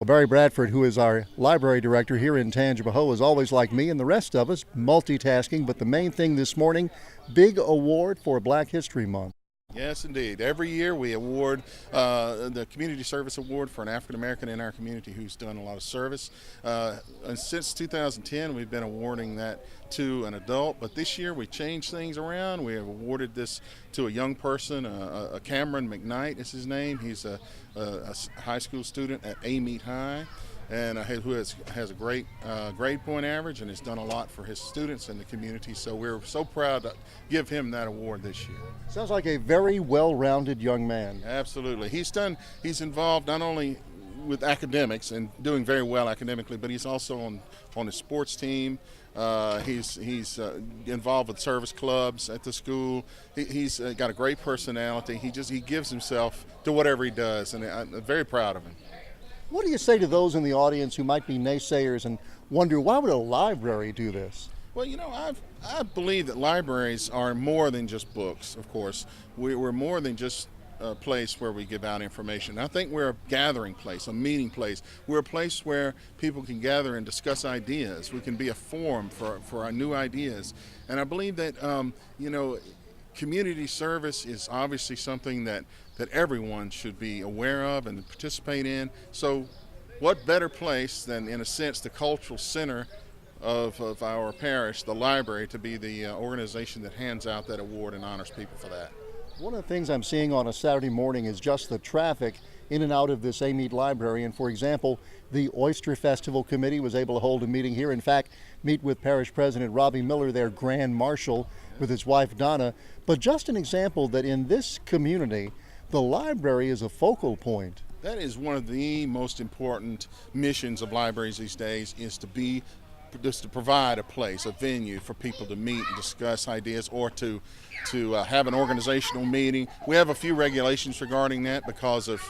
Well, Barry Bradford, who is our library director here in Tangipahoa, is always like me and the rest of us, multitasking. But the main thing this morning, big award for Black History Month. Yes, indeed. Every year we award the Community Service Award for an African American in our community who's done a lot of service. And since 2010, we've been awarding that to an adult, but this year we changed things around. We have awarded this to a young person, Cameron McKnight is his name. He's a high school student at Amite High, and who has a great grade point average and has done a lot for his students and the community. So we're so proud to give him that award this year. Sounds like a very well-rounded young man. Absolutely. He's involved not only with academics and doing very well academically, but he's also on the sports team. He's involved with service clubs at the school. He's got a great personality. He gives himself to whatever he does, and I'm very proud of him. What do you say to those in the audience who might be naysayers and wonder, why would a library do this? Well, I believe that libraries are more than just books, of course. We're more than just a place where we give out information. I think we're a gathering place, a meeting place. We're a place where people can gather and discuss ideas. We can be a forum for our new ideas. And I believe that, community service is obviously something that everyone should be aware of and participate in. So what better place than, in a sense, the cultural center of our parish, the library, to be the organization that hands out that award and honors people for that. One of the things I'm seeing on a Saturday morning is just the traffic in and out of this Amite Library. And for example, the Oyster Festival Committee was able to hold a meeting here. In fact, meet with Parish President Robbie Miller, their Grand Marshal, with his wife Donna. But just an example that in this community, the library is a focal point. That is one of the most important missions of libraries these days, is to provide a place, a venue for people to meet and discuss ideas, or to have an organizational meeting. We have a few regulations regarding that because of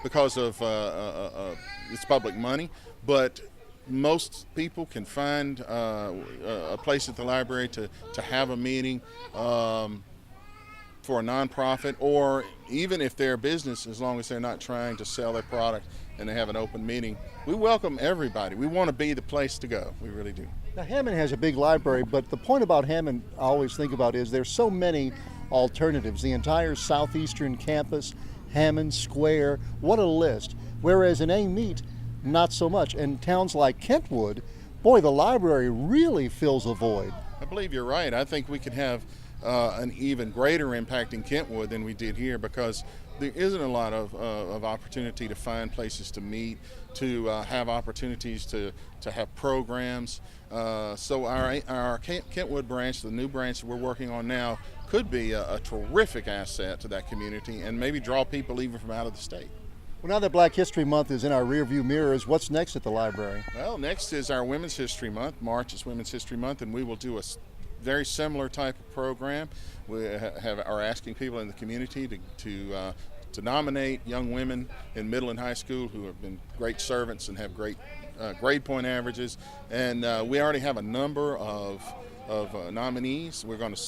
it's public money, but most people can find a place at the library to have a meeting for a nonprofit, or even if they're a business, as long as they're not trying to sell their product and they have an open meeting. We welcome everybody. We want to be the place to go. We really do. Now, Hammond has a big library, but the point about Hammond I always think about is there's so many alternatives. The entire southeastern campus, Hammond Square, what a list. Whereas in Amite, not so much. And towns like Kentwood, boy, the library really fills a void. I believe you're right. I think we could have an even greater impact in Kentwood than we did here, because there isn't a lot of opportunity to find places to meet, to have opportunities to have programs. So our Kentwood branch, the new branch that we're working on now, could be a terrific asset to that community and maybe draw people even from out of the state. Well, now that Black History Month is in our rearview mirrors, what's next at the library? Well, next is our Women's History Month. March is Women's History Month, and we will do a very similar type of program. We are asking people in the community to nominate young women in middle and high school who have been great servants and have great grade point averages. And we already have a number of nominees.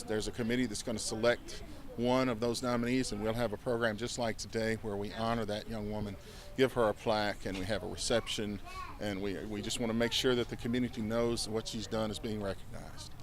There's a committee that's going to select one of those nominees, and we'll have a program just like today where we honor that young woman, give her a plaque, and we have a reception, and we just want to make sure that the community knows what she's done is being recognized.